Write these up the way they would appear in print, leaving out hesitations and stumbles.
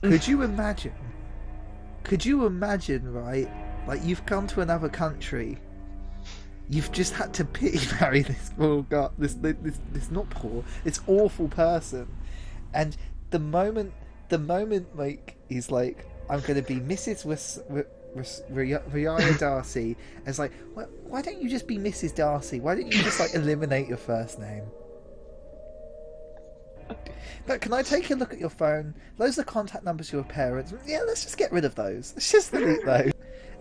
Could you imagine? Could you imagine, right? Like, you've come to another country. You've just had to pity marry this poor guy, this not poor, this awful person, and the moment, like, he's like, I'm going to be Mrs. Rihanna Darcy, and it's like, why don't you just be Mrs. Darcy? Why don't you just, like, eliminate your first name? But can I take a look at your phone? Those are the contact numbers of your parents. Yeah, let's just get rid of those. Let's just delete those.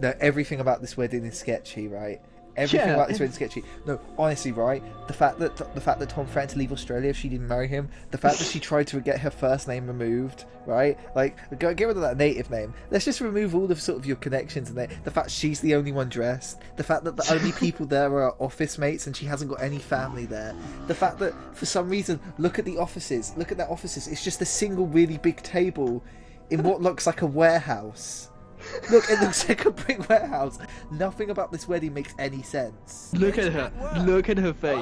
No, everything about this wedding is sketchy, right? Everything about this wedding is sketchy. No, honestly, right? The fact that Tom threatened to leave Australia if she didn't marry him. The fact that she tried to get her first name removed, right? Like, get rid of that native name. Let's just remove all of sort of your connections in there. The fact she's the only one dressed. The fact that the only people there are office mates and she hasn't got any family there. The fact that for some reason, look at their offices. It's just a single really big table in what looks like a warehouse. Look, it looks like a brick warehouse. Nothing about this wedding makes any sense. Look at her. Look at her face.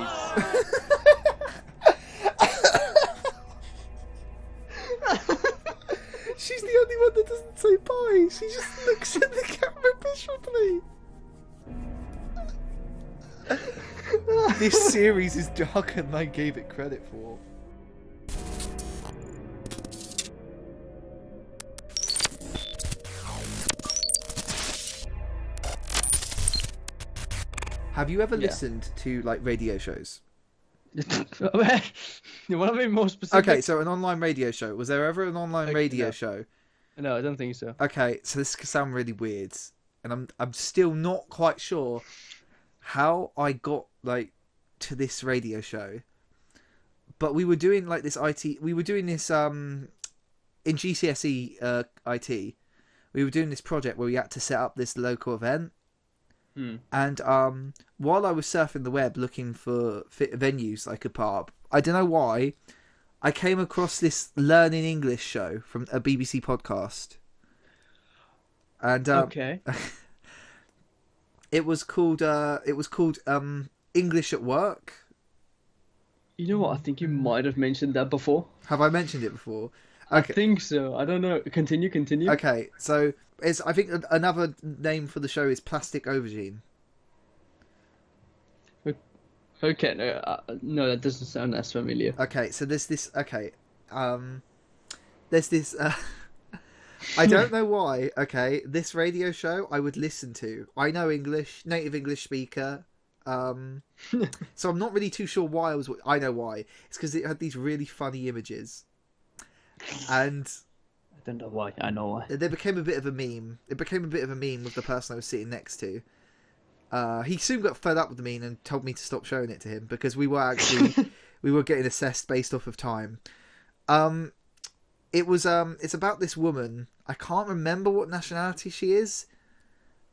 She's the only one that doesn't say bye. She just looks at the camera miserably. This series is darker than I gave it credit for. Have you ever listened to, like, radio shows? You want to be more specific? Okay, so an online radio show. Was there ever an online radio show? No, I don't think so. Okay, so this could sound really weird, and I'm still not quite sure how I got, like, to this radio show. But we were doing, like, this IT. We were doing this in GCSE IT. We were doing this project where we had to set up this local event. And while I was surfing the web looking for venues I could part up, I don't know why, I came across this Learning English show from a BBC podcast. And okay. it was called English at Work. You know what? I think you might have mentioned that before. Have I mentioned it before? Okay. I think so. I don't know. Continue. Okay, so I think another name for the show is Plastic Aubergine. Okay, no, that doesn't sound as familiar. Okay, so there's this. I don't know why. Okay, this radio show I would listen to. I know English, native English speaker. So I'm not really too sure why I know why. It's because it had these really funny images. And I don't know why. I know why. There became a bit of a meme. It became a bit of a meme with the person I was sitting next to. He soon got fed up with the meme and told me to stop showing it to him because we were getting assessed based off of time. It's about this woman. I can't remember what nationality she is,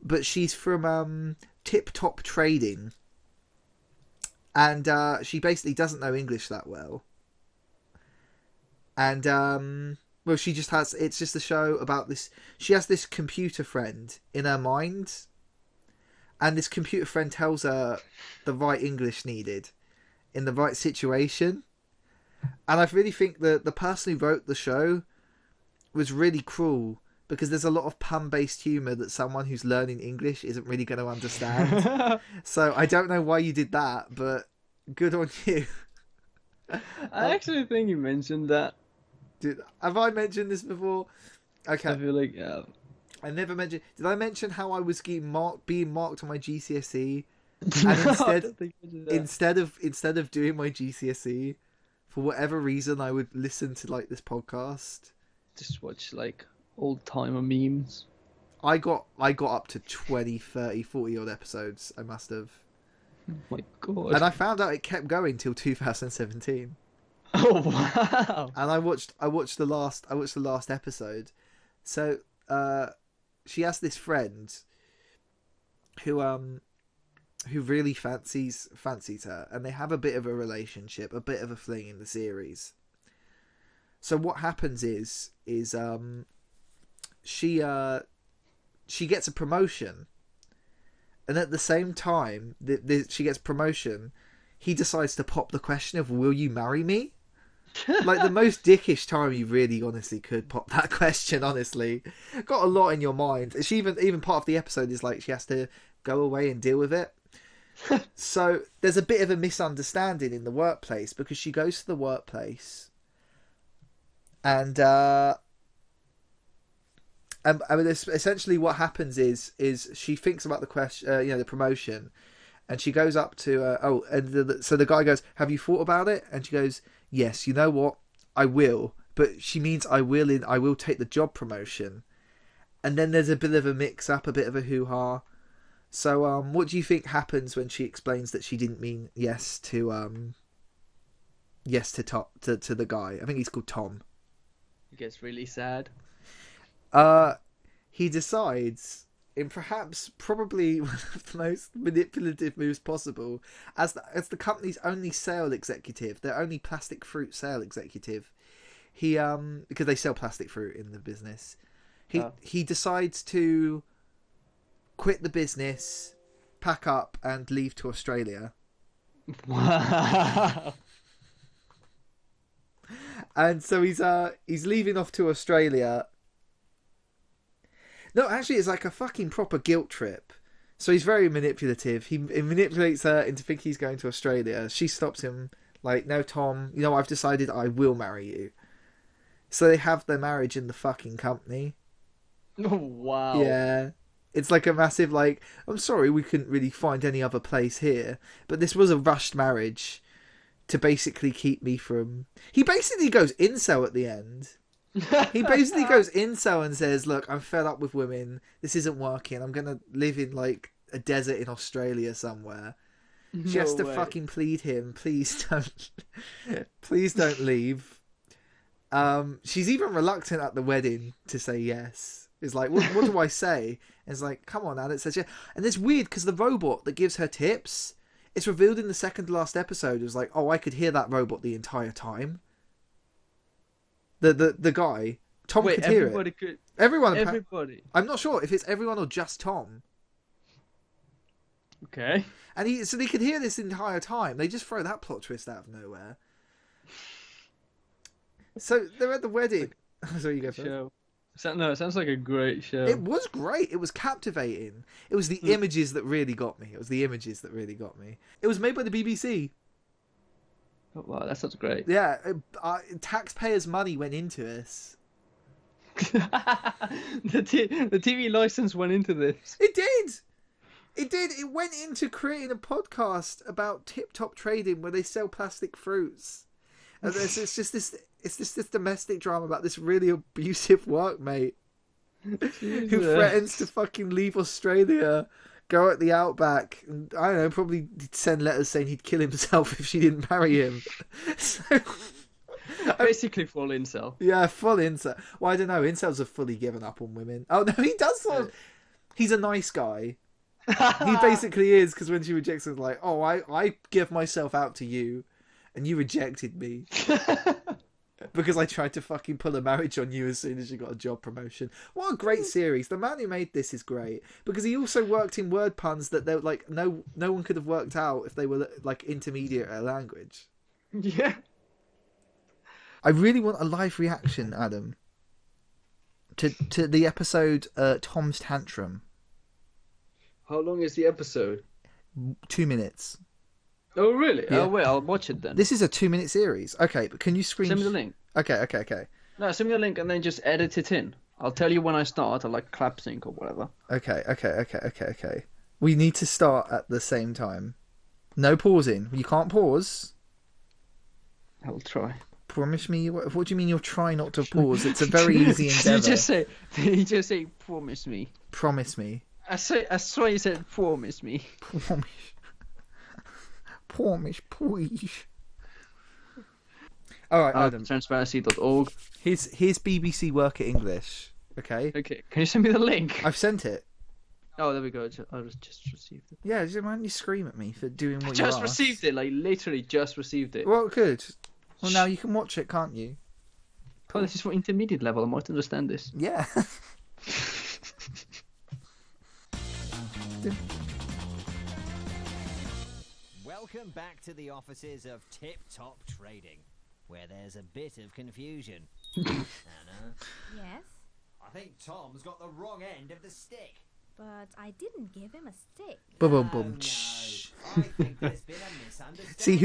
but she's from Tip Top Trading, and she basically doesn't know English that well. And well, she just has. It's just a show about this. She has this computer friend in her mind, and this computer friend tells her the right English needed in the right situation. And I really think that the person who wrote the show was really cruel because there's a lot of pun-based humour that someone who's learning English isn't really going to understand. So I don't know why you did that, but good on you. I actually think you mentioned that. Have I mentioned this before? Okay. I feel like I never mentioned. Did I mention how I was being marked on my GCSE, and instead of doing my GCSE, for whatever reason, I would listen to like this podcast. Just watch like old timer memes. I got up to 20, 30, 40 odd episodes. I must have. Oh my god! And I found out it kept going till 2017. Oh wow! And I watched the last episode. So she has this friend who really fancies her, and they have a bit of a relationship, a bit of a fling in the series. So what happens is she gets a promotion, and at the same time that she gets promotion, he decides to pop the question of, will you marry me? Like the most dickish time you really honestly could pop that question, honestly. Got a lot in your mind. She even part of the episode is like she has to go away and deal with it. So there's a bit of a misunderstanding in the workplace because she goes to the workplace and I mean, essentially what happens is she thinks about the question, the promotion, and she goes up to so the guy goes, "Have you thought about it?" And she goes, "Yes, you know what? I will." But she means I will take the job promotion. And then there's a bit of a mix up, a bit of a hoo-ha. So what do you think happens when she explains that she didn't mean yes to the guy? I think he's called Tom. It gets really sad. He decides, in probably one of the most manipulative moves possible, as the company's only sale executive, their only plastic fruit sale executive. He because they sell plastic fruit in the business. He decides to quit the business, pack up, and leave to Australia. Wow. And so he's leaving off to Australia. No, actually, it's like a fucking proper guilt trip. So he's very manipulative. He manipulates her into thinking he's going to Australia. She stops him, like, "No, Tom, I've decided I will marry you." So they have their marriage in the fucking company. Oh, wow. Yeah. It's like a massive, like, "I'm sorry, we couldn't really find any other place here. But this was a rushed marriage to basically keep me from..." He basically goes incel at the end. He basically goes incel and says, "Look, I'm fed up with women. This isn't working. I'm going to live in, like, a desert in Australia somewhere." She has to fucking plead him, "Please don't... please don't leave." She's even reluctant at the wedding to say yes. It's like, what do I say? And it's like, "Come on, Anna." It says, "Yeah." And it's weird because the robot that gives her tips, it's revealed in the second to last episode. It was like, "Oh, I could hear that robot the entire time." The guy, Tom, could hear it. Everybody. I'm not sure if it's everyone or just Tom. Okay. And he could hear this the entire time. They just throw that plot twist out of nowhere. So they're at the wedding. So you go first. Show. No, it sounds like a great show. It was great. It was captivating. It was the images that really got me. It was made by the BBC. Oh, wow, that sounds great. Yeah, taxpayers' money went into this. The TV license went into this. It did. It went into creating a podcast about Tip Top Trading where they sell plastic fruits. And it's just this domestic drama about this really abusive workmate who threatens to fucking leave Australia, go at the outback, and I don't know, probably send letters saying he'd kill himself if she didn't marry him. So, basically full incel. Yeah, full incel. Well, I don't know. Incels have fully given up on women. Oh no, he does sort of. He's a nice guy. He basically is, because when she rejects him, like, "Oh, I give myself out to you, and you rejected me." Because I tried to fucking pull a marriage on you as soon as you got a job promotion. What a great series. The man who made this is great. Because he also worked in word puns that they like no one could have worked out if they were like intermediate at a language. Yeah. I really want a live reaction, Adam, to the episode Tom's Tantrum. How long is the episode? 2 minutes. Oh, really? Yeah. Oh, wait, I'll watch it then. This is a 2-minute series. Okay, but can you screen... Send me the link. Okay. No, send me the link and then just edit it in. I'll tell you when I start, or like clap sync or whatever. Okay. We need to start at the same time. No pausing. You can't pause. I'll try. Promise me... What do you mean you'll try not to pause? It's a very easy endeavour. Did you just say, promise me? Promise me. I swear you said, promise me. Promise, please. Alright, Adam. Transparency.org. Here's BBC Work at English. Okay? Okay, can you send me the link? I've sent it. Oh, there we go. I just received it. Yeah, why don't you scream at me for doing what you just received it, like literally just received it. Well, good. Well, now you can watch it, can't you? Oh, this is for intermediate level. I might understand this. Yeah. Welcome back to the offices of Tip Top Trading. where there's a bit of confusion. Anna, Yes, I think Tom's got the wrong end of the stick. but I didn't give him a stick. Boom, boom, No, boom. no. I think there's been a misunderstanding. See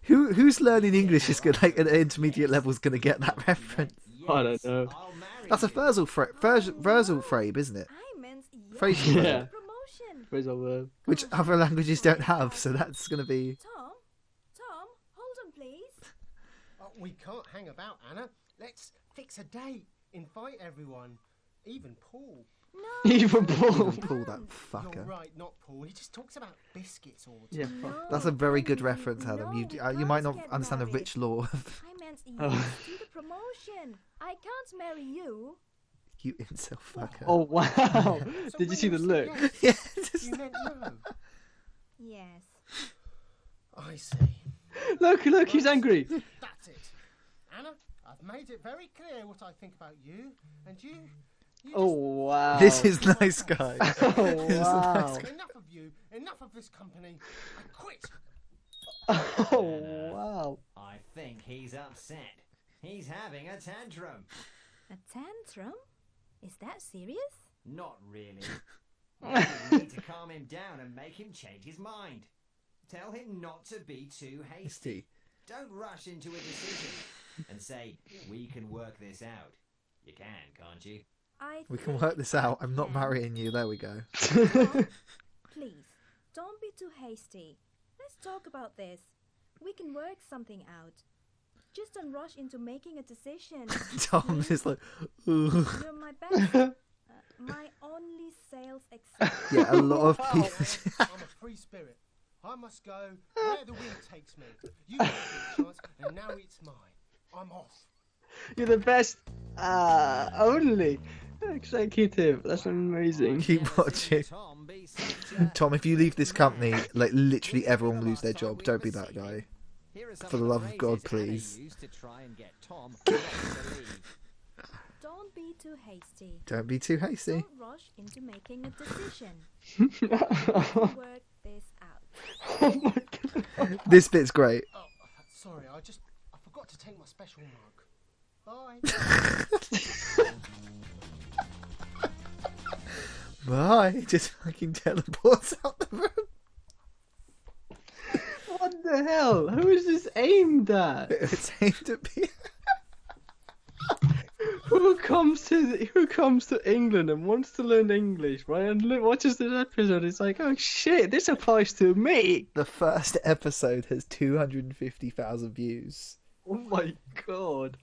who's learning English is good. Like at an intermediate level is going to get that reference. I don't know. I'll marry That's a you. Versal phrase, isn't it? I meant yes. Phrasal Yeah. verb, Promotion. Phrasal verb. which other languages don't have. So that's going to be. Tom, hold on, please. Oh, we can't hang about, Anna. Let's fix a date. Invite everyone. Even Paul. No. Even Paul. Pull that You're fucker. right, not Paul. He just talks about biscuits all the Yeah. time. fuck. That's a very good No, reference, Adam. You no, we you might can't not get understand the married. rich law of I meant yes Oh. to the promotion. I can't marry you. you incel fucker. Oh wow! So Did you when see the said look? yes, Yeah, just- You meant no. Yes. I see. Look, he's angry. That's it. Anna, I've made it very clear what I think about you, and you Oh wow! This is nice guy. Oh wow! just... Enough of you. Enough of this company. I quit. Oh wow! I think he's upset. He's having a tantrum. A tantrum? Is that serious? Not really. You need to calm him down and make him change his mind. Tell him not to be too hasty. Don't rush into a decision and say, we can work this out. You can, can't you? We can work this out. I'm not marrying you. There we go. Tom, please, don't be too hasty. Let's talk about this. We can work something out. Just don't rush into making a decision. Tom is like, "Ugh." You're my best, my only sales exec. Yeah, a lot of Well, people. I'm a free spirit. I must go where the wind takes me. You gave me a chance, and now it's mine. I'm off. You're the best. Only executive. That's amazing. Keep watching. Tom, be such a- Tom, if you leave this company, like literally everyone will lose their job. Don't be that guy. Here are some For the love of phrases God, Anna please. used to try and get Tom not to leave. Don't be too hasty. Don't be too hasty. Don't rush into making a decision. We can work this out. Oh my god! This bit's great. Oh, sorry. I forgot to take my special mug. Bye. Bye. Just fucking teleports out the room. What the hell? Who is this aimed at? It's aimed at me. Who comes to England and wants to learn English, right? And watches this episode. It's like, oh shit, this applies to me. The first episode has 250,000 views. Oh my god.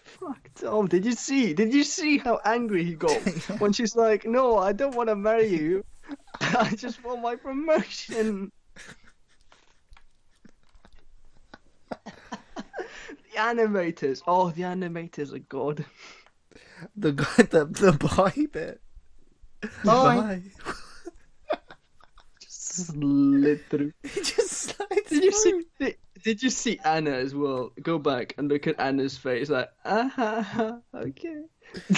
Fuck Tom, did you see how angry he got when she's like, no, I don't want to marry you. I just want my promotion. The animators. Oh, the animators are god. The guy, the bye bit. Bye. Bye. Just slid through. He just slides Did you through. see? Did you see Anna as well? Go back and look at Anna's face, like, okay.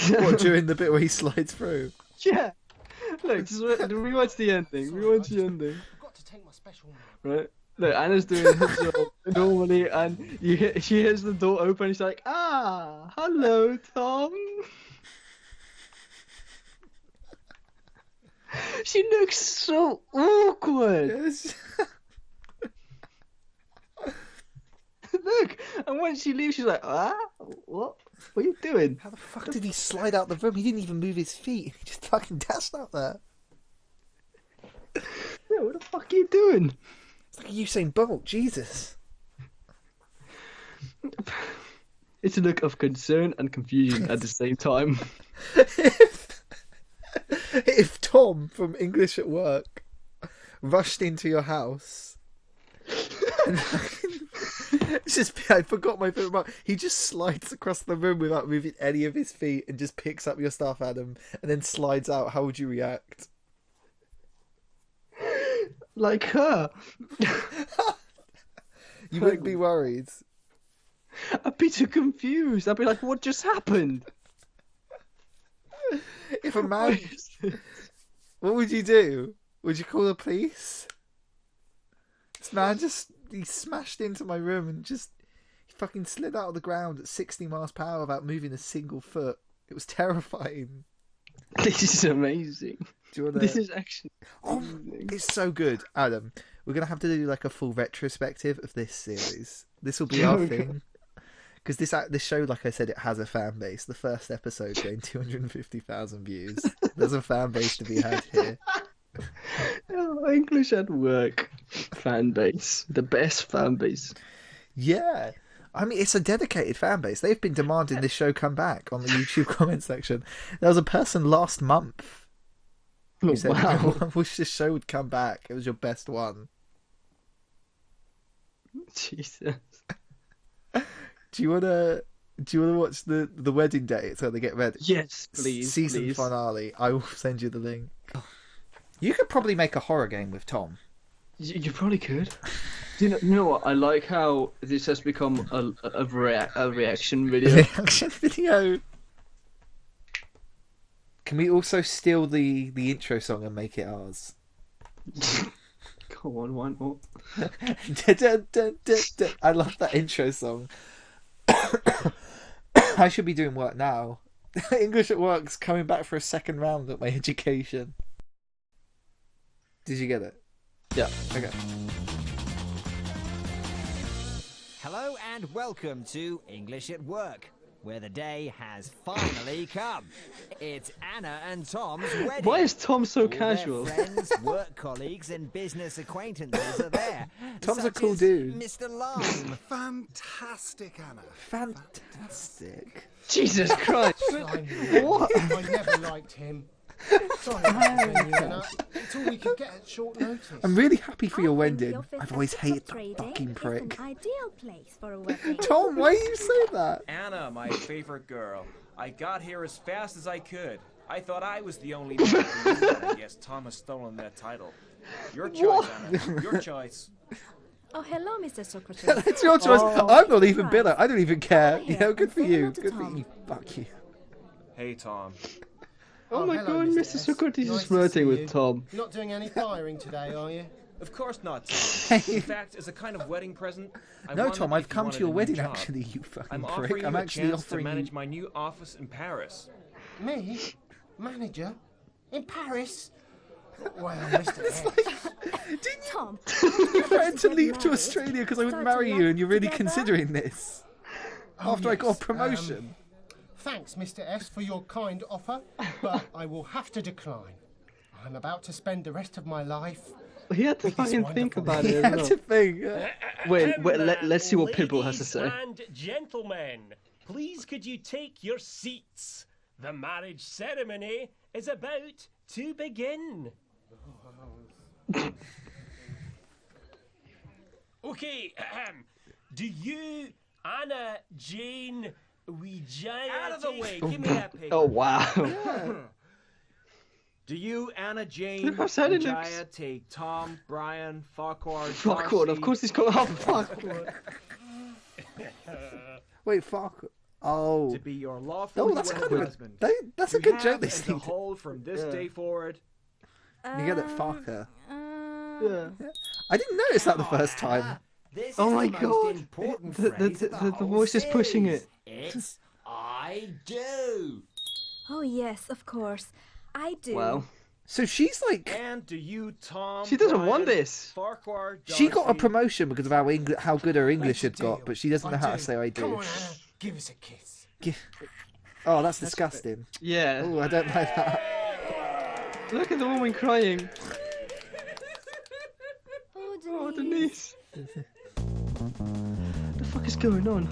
What, during the bit where he slides through? Yeah. Look, just rewatch the ending. Sorry, Rewatch I the ending. forgot to take my special mug. Right? Look, Anna's doing her job normally, and she hears the door open. And she's like, hello, Tom. She looks so awkward. Yes. Look, and when she leaves, she's like, what? What are you doing? How the fuck did he slide out the room? He didn't even move his feet. He just fucking dashed out there. Yeah, what the fuck are you doing? It's like a Usain Bolt. Jesus. It's a look of concern and confusion at the same time. If Tom from English at Work rushed into your house and it's just, I forgot my favorite part. He just slides across the room without moving any of his feet and just picks up your stuff, Adam, and then slides out. How would you react? Like her. You wouldn't be worried. I'd be too confused. I'd be like, what just happened? If a man, what would you do? Would you call the police? This man just he smashed into my room and just he fucking slid out of the ground at 60 miles per hour without moving a single foot. It was terrifying. This is amazing. Do you wanna... This is actually amazing. It's so good, Adam. We're gonna have to do like a full retrospective of this series. This will be our thing. Because this show, like I said, it has a fan base. The first episode gained 250,000 views. There's a fan base to be had here. Oh, English at Work fan base. The best fan base. Yeah. I mean, it's a dedicated fan base. They've been demanding this show come back on the YouTube comment section. There was a person last month who said, wow. I wish this show would come back. It was your best one. Jesus. Do you wanna watch the wedding date so they get ready? Yes, please. Season please. finale. I will send you the link. You could probably make a horror game with Tom. You probably could. You know what? I like how this has become a reaction video. Reaction video. Can we also steal the intro song and make it ours? Go on, one more. I love that intro song. I should be doing work now. English at Work's coming back for a second round at my education. Did you get it? Yeah. Okay. Hello and welcome to English at Work, where the day has finally come. It's Anna and Tom's wedding. Why is Tom so All casual? Their friends, work colleagues, and business acquaintances are there. Tom's a such cool as dude. Mr. Lime. Fantastic, Anna. Fantastic. Jesus Christ! What? I never liked him. Sorry about you, Anna. It's all we could get at short notice. I'm really happy for your I think the wedding. office I've at always Tip hated Top that Trading fucking is prick. an ideal place for a wedding. Tom, why do you say that? Anna, my favorite girl. I got here as fast as I could. I thought I was the only one, but I guess Tom has stolen that title. Your choice, Anna. Your choice. Oh, hello, Mr. Socrates. It's your choice. I'm not even Right. bitter. I don't even care. Come You here know, good and for say you. hello to Good for Tom. you. Fuck you. Hey, Tom. Oh my hello, God, Mr. Mr. S. Socrates Nice is to flirting see with you. Tom. You're not doing any firing today, are you? Of course not, Tom. In fact, as a kind of wedding present, I No, wondered Tom, I've if you come to wanted your a new wedding job. actually, you fucking I'm prick. offering I'm you a actually chance to offering manage you. my new office in Paris. Me? Manager? In Paris? Well, Mr. S. Tom, You threatened to leave to married, Australia because I wouldn't start to marry you, and you're really work together? considering this. Oh, After I got a yes, promotion. Thanks, Mr. S, for your kind offer, but I will have to decline. I'm about to spend the rest of my life. He had to With this fucking think wonderful- about You it had as to well. think. Wait, let's see what Pibble has to say. Ladies and gentlemen, please could you take your seats? The marriage ceremony is about to begin. Okay, do you, Anna, Jane, Wijaya... Out of the take- way! Give me that paper. Oh wow. Do you, Anna Jane, Look how sad it Jaya, looks. take Tom, Brian, Farquhar, Fuckward, of course he's got Fuckward. Wait, fuck. Oh. to be your lawful Oh, that's US kind of husband? that's a To good have joke. This and to thing. hold from this Yeah. day forward. You get it, fucker. Yeah. I didn't notice that the first time. This Oh is my the most God. important The- phrase the- of the whole voice is pushing series. it. It's I do. Oh, yes, of course. I do. Well, So she's like, And do you, Tom? she doesn't want Brian, this. Farquhar, she got a Darcy, promotion because of how good her English had Make a got, deal. but she doesn't know how to say I Come do. on, Anna, give us a kiss. Oh, that's disgusting. Yeah. Oh, I don't like that. Look at the woman crying. Oh, Oh, Denise. Denise. The fuck is going on?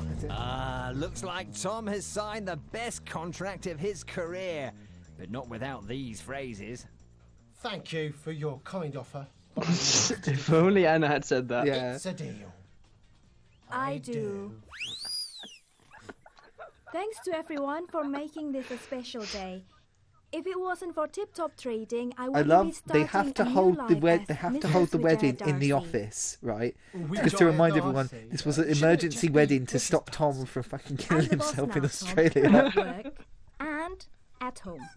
Looks like Tom has signed the best contract of his career, but not without these phrases. Thank you for your kind offer. but If only Anna had said that. Yeah. It's a deal. I do. Thanks to everyone for making this a special day. If it wasn't for Tip Top Trading, I I wouldn't be love starting they have to a new hold the life as they have to Mrs. hold the Wijaya wedding in the Darcy. office, right? We Because to got remind it, everyone, Darcy. this was an Shouldn't it emergency just be wedding to Mrs. stop Tom Darcy? from fucking I'm killing the boss himself now, in Tom. Australia. At work. And at home.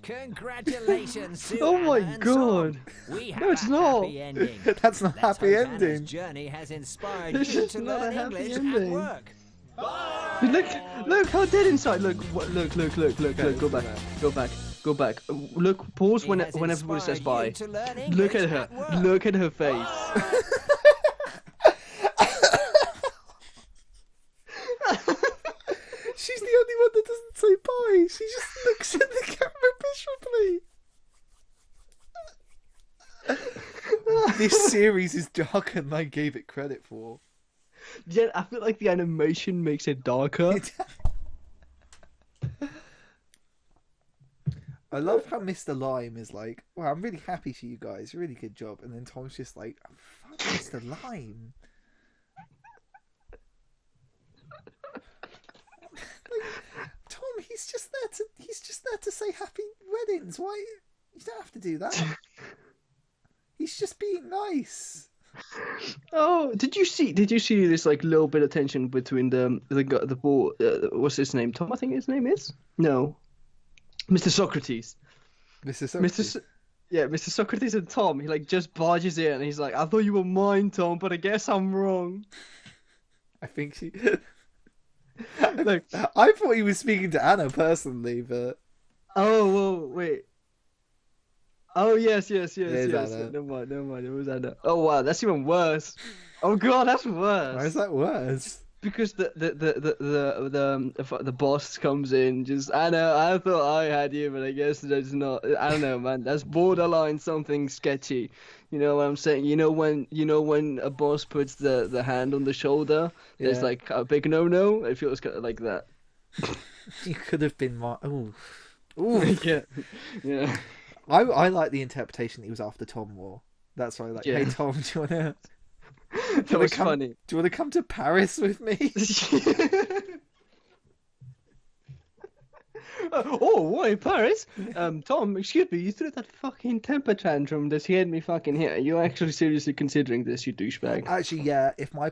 Congratulations, Sue Oh my Anna and God. Tom. We have No, it's a not. happy ending. That's not Let's happy hope Anna's ending. journey has inspired This you is to not a learn happy English ending. at work. Look how dead inside. Look, look. Go back. Look, pause He when has everybody says inspired bye. you to learn Look English at her. work. Look at her face. She's the only one that doesn't say bye. She just looks at the camera miserably. This series is darker than I gave it credit for. Yeah, I feel like the animation makes it darker. I love how Mr. Lime is like, well, I'm really happy for you guys. Really good job. And then Tom's just like, oh, fuck Mr. Lime. Tom, he's just there to say happy weddings. Why? You don't have to do that. He's just being nice. Oh, did you see this like little bit of tension between the boy, what's his name? Tom, I think his name is? No. Mr. Socrates. Mr. Socrates. Mr. Socrates and Tom, he like just barges in and he's like, I thought you were mine, Tom, but I guess I'm wrong. I think she. Look, I thought he was speaking to Anna personally, but. oh, whoa, wait. Oh, yes. Anna. Never mind. It was Anna. Oh, wow, that's even worse. Oh, God, that's worse. Why is that worse? Because the boss comes in, just Anna, I thought I had you, but I guess that's not. I don't know, man. That's borderline something sketchy. You know what I'm saying? You know when a boss puts the hand on the shoulder, there's Yeah. like a big no. It feels kind of like that. You could have been my. Ooh. Yeah. I like the interpretation that he was after Tom more. That's why, like, Yeah. hey Tom, do you wanna? That was funny. Do you want to come to Paris with me? Oh, why Paris? Tom, excuse me, you threw that fucking temper tantrum that he had me fucking hit. Are you actually seriously considering this, you douchebag? Actually, yeah. If I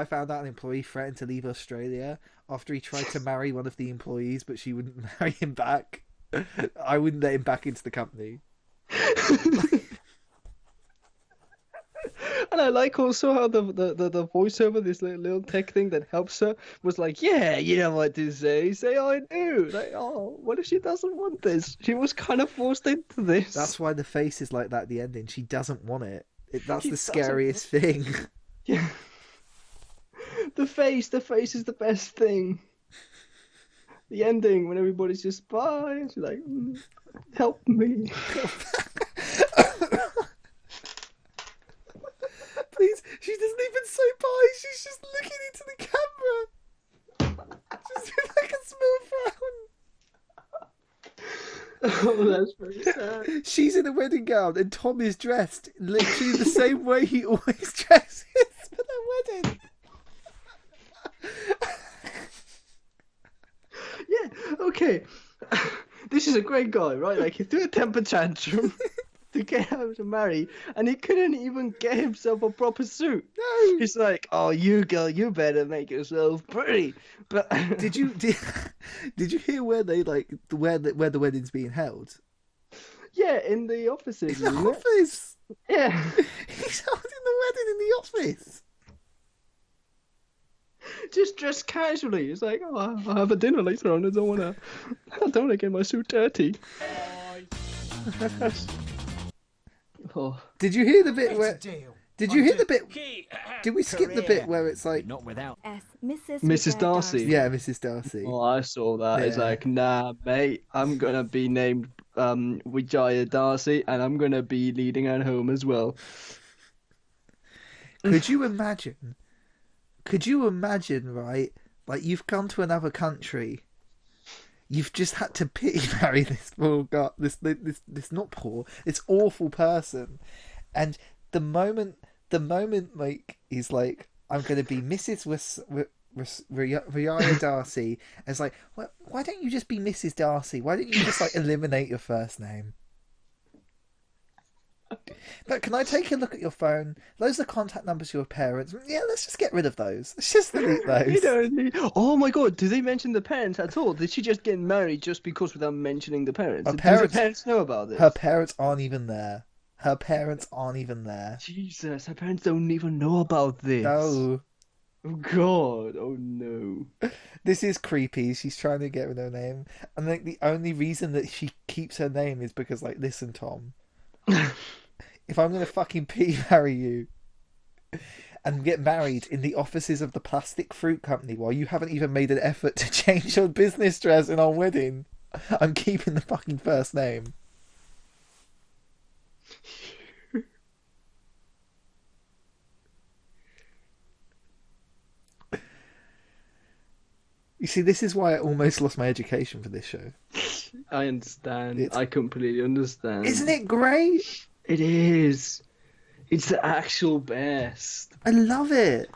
found out an employee threatened to leave Australia after he tried to marry one of the employees, but she wouldn't marry him back, I wouldn't let him back into the company. And I like also how the voiceover, this little tech thing that helps her, was like, yeah, you know what to say. Say I do. Like, oh, what if she doesn't want this? She was kind of forced into this. That's why the face is like that at the ending. She doesn't want it. That's She the doesn't scariest thing. Yeah. The face is the best thing. The ending when everybody's just bye. She's like, help me. Please, she doesn't even say bye. She's just looking into the camera. Just with like a small frown. Oh, that's very sad. She's in a wedding gown and Tom is dressed literally the same way he always dresses for their wedding. Yeah, okay. This is a great guy, right? Like, he threw a temper tantrum to get her to marry, and he couldn't even get himself a proper suit. No. He's like, oh, you girl, you better make yourself pretty. But Did you hear where they where the wedding's being held? yeah, in the offices, In the isn't it? office. Yeah. He's holding the wedding in the office. Just dressed casually. It's like, oh, I'll have a dinner later on. I don't wanna get my suit dirty. Oh. Did you hear the bit It's where? a deal. Did you hear the bit? Okay. Did we skip the bit where it's like? Not without. As Mrs. Mrs. Rebecca Darcy. Yeah, Mrs. Darcy. Oh, I saw that. It's Yeah. like, nah, mate, I'm gonna be named Wijaya Darcy, and I'm gonna be leading at home as well. Could you imagine? Right? Like you've come to another country. You've just had to pity marry this poor guy, this not poor, this awful person, and the moment like he's like, I'm going to be Mrs. Rihanna Darcy. And it's like, why don't you just be Mrs. Darcy? Why don't you just like eliminate your first name? But can I take a look at your phone? Those are the contact numbers of your parents. Yeah, let's just get rid of those. Let's just delete those. You don't need... Oh my god, did they mention the parents at all? Did she just get married just because without mentioning the parents? Do the parents know about this? Her parents aren't even there. Her parents aren't even there. Jesus, her parents don't even know about this. No. Oh god, oh no. This is creepy. She's trying to get rid of her name. And like the only reason that she keeps her name is because, like, listen, Tom. If I'm going to fucking marry you and get married in the offices of the plastic fruit company while you haven't even made an effort to change your business dress in our wedding, I'm keeping the fucking first name. You see, this is why I almost lost my education for this show. I understand. I completely understand. Isn't it great? It is. It's the actual best. I love it.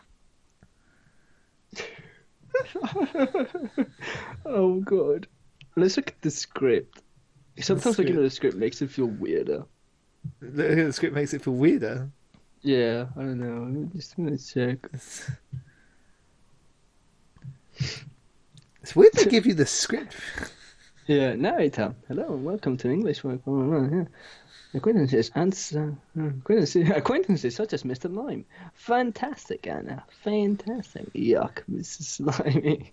Oh god. Let's look at the script. Sometimes looking at the script makes it feel weirder. The script makes it feel weirder? Yeah, I don't know. I'm just gonna check. It's weird to give you the script. Yeah, narrator. Hello and welcome to English Work. Acquaintances acquaintances such as Mr. Lime. Fantastic, Anna. Fantastic. Yuck, Mrs. Slimy.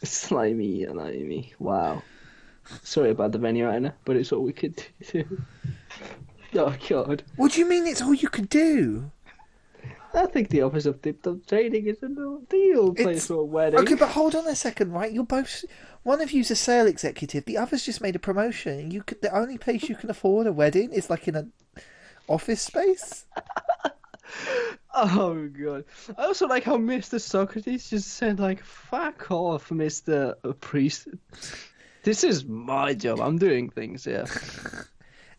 Slimy. Wow. Sorry about the venue, Anna, but it's all we could do. Oh, God. What do you mean it's all you could do? I think the office of tip-top trading is a no deal place for a wedding. Okay, but hold on a second, right? You're both... One of you's a sale executive, the other's just made a promotion. The only place you can afford a wedding is like in an office space? Oh, God. I also like how Mr. Socrates just said, like, fuck off, Mr. Priest. This is my job. I'm doing things here.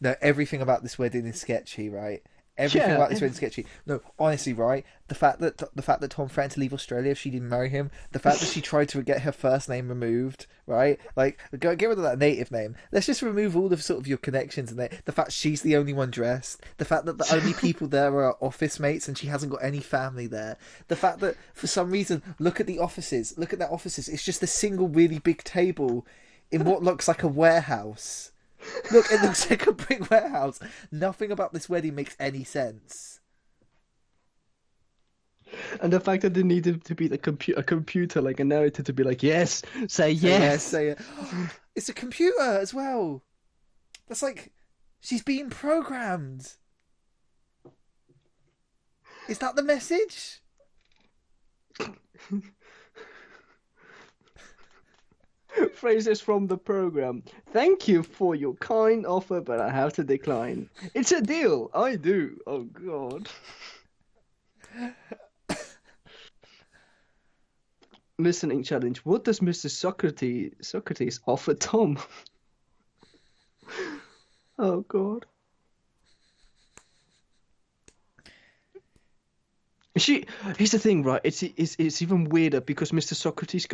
No, everything about this wedding is sketchy, right? Everything about this wedding is sketchy. No, honestly, right? The fact that Tom threatened to leave Australia if she didn't marry him, the fact that she tried to get her first name removed, right? Like, get rid of that native name. Let's just remove all of sort of your connections and the fact she's the only one dressed, the fact that the only people there are office mates and she hasn't got any family there, the fact that for some reason, look at their offices. It's just a single really big table in what looks like a warehouse. Look, it looks like a brick warehouse. Nothing about this wedding makes any sense. And the fact that they needed to be a computer, like a narrator, to be like, yes, say yes. Say it. It's a computer as well. That's like, she's being programmed. Is that the message? Phrases from the program. Thank you for your kind offer, but I have to decline. It's a deal. I do. Oh, God. Listening challenge. What does Mr. Socrates offer Tom? Oh, God. Here's the thing, right? It's even weirder because Mr. Socrates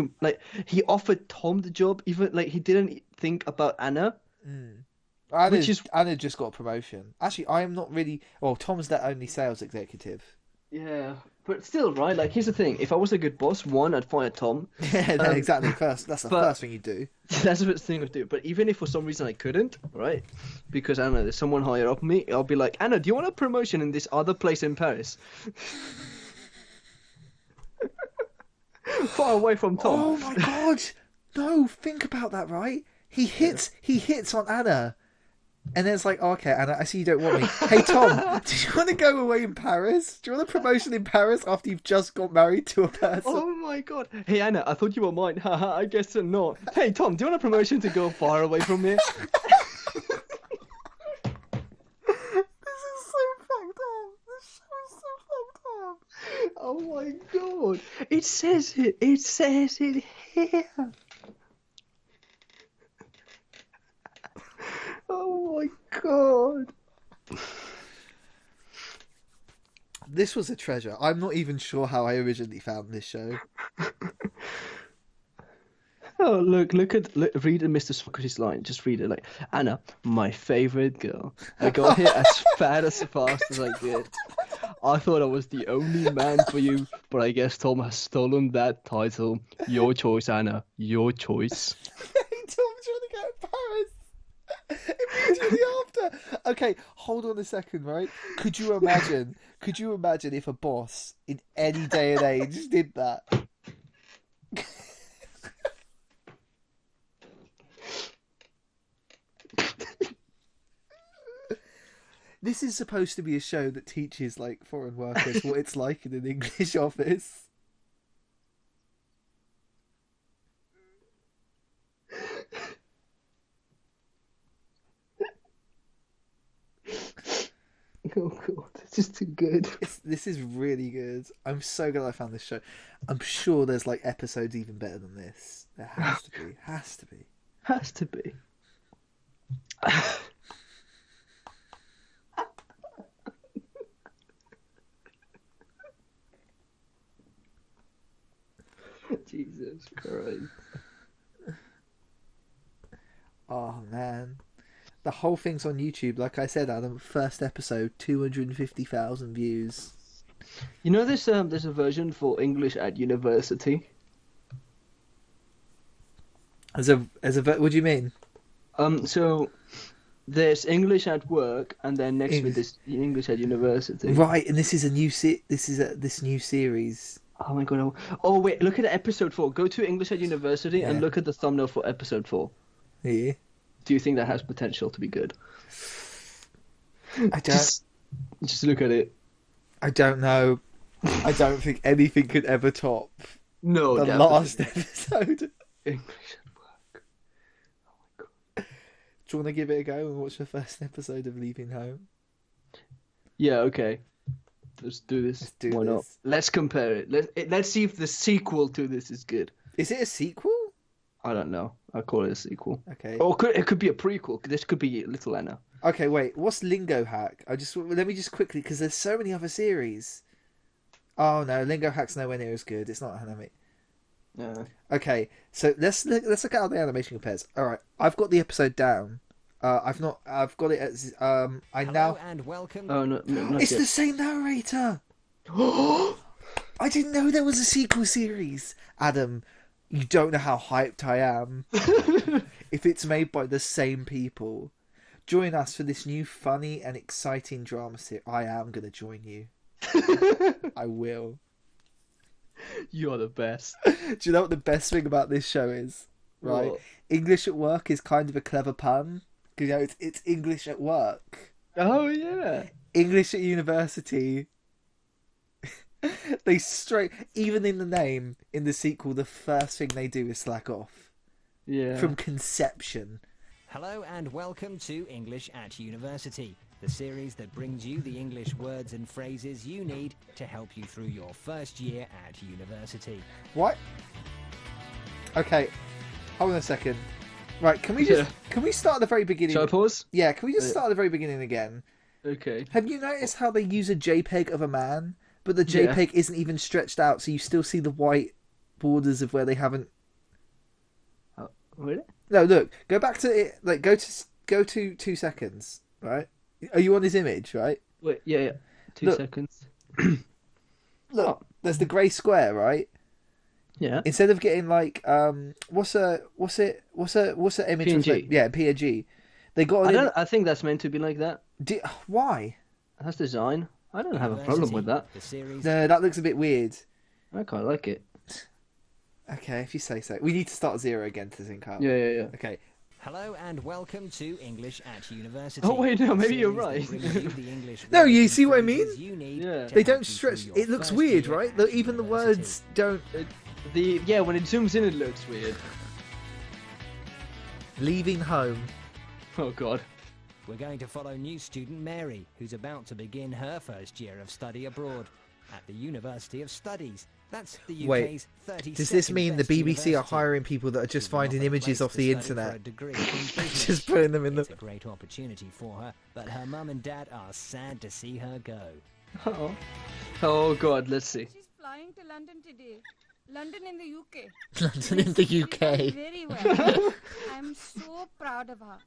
he offered Tom the job, even like he didn't think about Anna. Anna just got a promotion. Actually, I am not really. Well, Tom's the only sales executive. Yeah, but still, right? Like, here's the thing: if I was a good boss, one, I'd fire Tom. Yeah, no, exactly. That's the first thing you do. That's the first thing I'd do. But even if for some reason I couldn't, right? Because I don't know, there's someone higher up me, I'll be like, Anna, do you want a promotion in this other place in Paris? Far away from Tom. Oh my God! No, think about that, right? He hits on Anna, and then it's like, oh, okay, Anna, I see you don't want me. Hey, Tom, do you want to go away in Paris? Do you want a promotion in Paris after you've just got married to a person? Oh my God! Hey, Anna, I thought you were mine. Haha, I guess not. Hey, Tom, do you want a promotion to go far away from here? Oh my God! It says it. It says it here. Oh my God! This was a treasure. I'm not even sure how I originally found this show. Oh, look, read Mr. Socrates' line. Just read it like, Anna, my favorite girl. I got here as fast as I could. I thought I was the only man for you, but I guess Tom has stolen that title. Your choice, Anna. Your choice. Tom's trying to go to Paris immediately after. Okay, hold on a second, right? Could you imagine if a boss in any day and age did that? This is supposed to be a show that teaches like foreign workers what it's like in an English office. Oh god, this is too good. This is really good. I'm so glad I found this show. I'm sure there's like episodes even better than this. There has to be. Has to be. Has to be. Jesus Christ. Oh man. The whole thing's on YouTube. Like I said, Adam, first episode, 250,000 views. You know there's a version for English at university? What do you mean? So there's English at work, and then next with this English at university. Right, and this is a new this new series. Oh my god! Oh wait, look at episode 4. Go to English at university and look at the thumbnail for episode 4. Yeah. Do you think that has potential to be good? I don't. Just look at it. I don't know. I don't think anything could ever top the last episode. English at work. Oh my god. Do you want to give it a go and watch the first episode of Leaving Home? Yeah. Okay. Let's do this. Why not? Let's compare it. Let's see if the sequel to this is good. Is it a sequel? I don't know. I'll call it a sequel. Okay. Or it could be a prequel. This could be Little Anna. Okay, wait. What's Lingo Hack? Let me just quickly, because there's so many other series. Oh no, Lingo Hack's nowhere near as good. It's not anime. No. Okay, so let's look at how the animation compares. All right, I've got the episode down. I've got it at Hello and welcome. Oh no, not It's yet. the same narrator. I didn't know there was a sequel series. Adam, you don't know how hyped I am. If it's made by the same people. Join us for this new funny and exciting drama series. I am going to join you. I will. You're the best. Do you know what the best thing about this show is? Right? What? English at work is kind of a clever pun. You know, it's English at work. Oh yeah. English at university. They even in the name, in the sequel, the first thing they do is slack off. Yeah. From conception. Hello and welcome to English at University, the series that brings you the English words and phrases you need to help you through your first year at university. What? Okay, hold on a second. Right, can we start at the very beginning? Shall I pause? Yeah, can we just start at the very beginning again? Okay. Have you noticed how they use a JPEG of a man, but the JPEG isn't even stretched out, so you still see the white borders of where they haven't. Oh, really? No, look. Go back to it. Like, go to 2 seconds. Right? Are you on his image? Right? Wait. Yeah. 2 seconds. Look, there's the grey square, right? Yeah. Instead of getting like what's an image? PNG. Yeah, PNG. They got. I think that's meant to be like that. Why? That's design. I don't have a problem with that. No, that looks a bit weird. I quite like it. Okay, if you say so. We need to start 0 again to sync up. Yeah. Okay. Hello and welcome to English at University. Oh wait, no, maybe you're right. No, you see what I mean? Yeah. They don't stretch. It looks weird, right? Even the words don't. When it zooms in, it looks weird. Leaving home. Oh god. We're going to follow new student Mary, who's about to begin her first year of study abroad at the University of Studies. That's the UK's Wait, 32nd does this mean the best BBC are university? hiring people that are just finding images off the internet? Just Just putting them in It's the... a great opportunity for her, but her mum and dad are sad to see her go. Oh god, let's see. She's flying to London today. London in the UK. London in the UK. Very well. I'm so proud of her.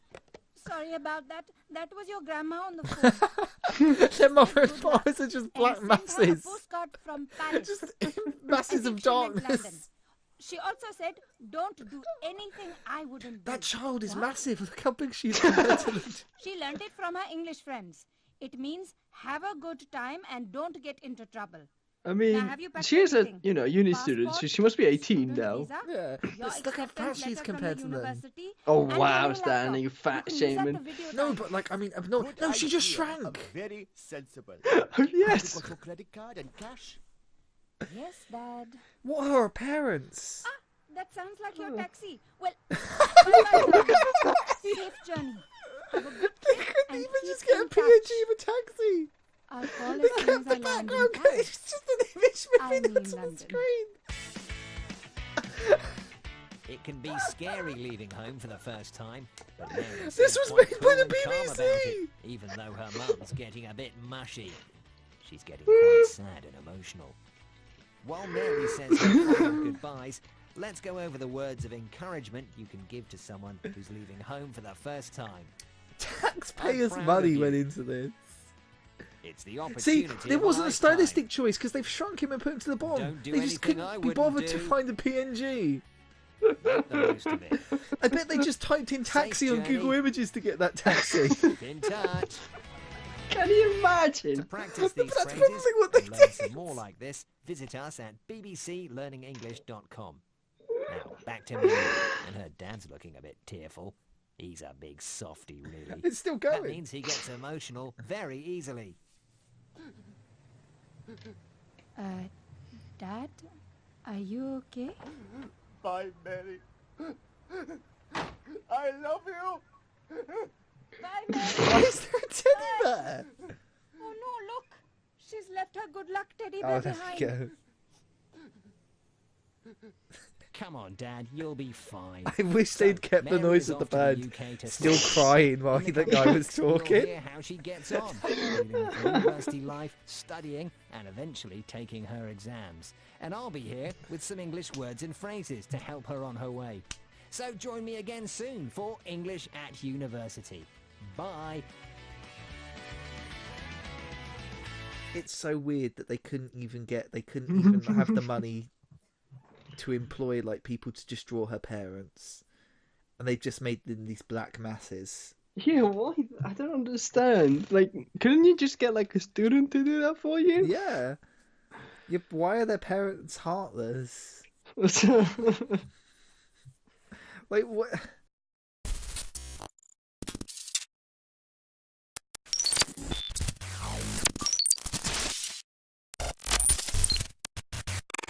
Sorry about that. That was your grandma on the phone. Their mother and fathers are just black And sent her a masses. postcard from Paris. Just masses as of if she meant London. darkness. She also said, "Don't do anything I wouldn't do." That child is What? massive. Look how big she is compared to the... She learned it from her English friends. It means have a good time and don't get into trouble. I mean, Now, have you packed she is a everything? uni student, so Passport, she must be 18 student now. visa, Yeah, your but look how acceptance fat she is letter from compared the to them. university, Oh and your wow, new Stan, you laptop. fat You can use that shaming. for video No, time. but like, I mean, no, she just shrank. Very sensible. Yes. You got your credit card and cash? Yes, Dad. What are her parents? That sounds like your taxi. Well, bye-bye, safe journey. Have a good They trip couldn't and even keep just get a in touch. PNG of a taxi. I'll call They as soon kept as the I land in background. Paris. It's just an image I moving mean onto the London. screen. It can be scary leaving home for the first time. But Mary This seems was quite made by cool the and calm about BBC. it, even though her mum's getting a bit mushy. She's getting quite sad and emotional. While Mary says her final goodbyes, let's go over the words of encouragement you can give to someone who's leaving home for the first time. Taxpayers' proud money of you. went into this. It's the See, opportunity there of a wasn't a lifetime. stylistic choice because they've shrunk him and put him to the bottom. Don't do They just anything I couldn't be wouldn't bothered to do. find the PNG. Make the most of it. I bet they just typed in taxi on journey. Google Images to get that taxi. Keep in touch. Can you To imagine? practice these That's phrases probably what they and learn did. some more like this, visit us at bbclearningenglish.com. Now, back to Mary, and her dad's looking a bit tearful. He's a big softy, really. It's still That going. means he gets emotional very easily. Dad, are you okay? Bye, Mary. I love you. Bye, Mary. Why is there a teddy bear? Oh no, look. She's left her good luck teddy bear Oh, there behind. we go. Come on, Dad, you'll be fine. I wish they'd kept the Mary noise is of the off to bird UK to still study. crying while In the the coming guy was weeks, you'll talking. hear how she gets on, dealing with university life, studying, and eventually taking her exams. And I'll be here with some English words and phrases to help her on her way. So join me again soon for English at University. Bye. It's so weird that they couldn't even have the money to employ like people to just draw her parents, and they've just made them these black masses. Yeah, why? I don't understand. Like, couldn't you just get like a student to do that for you? Yeah. Yep. Why are their parents heartless? Like what?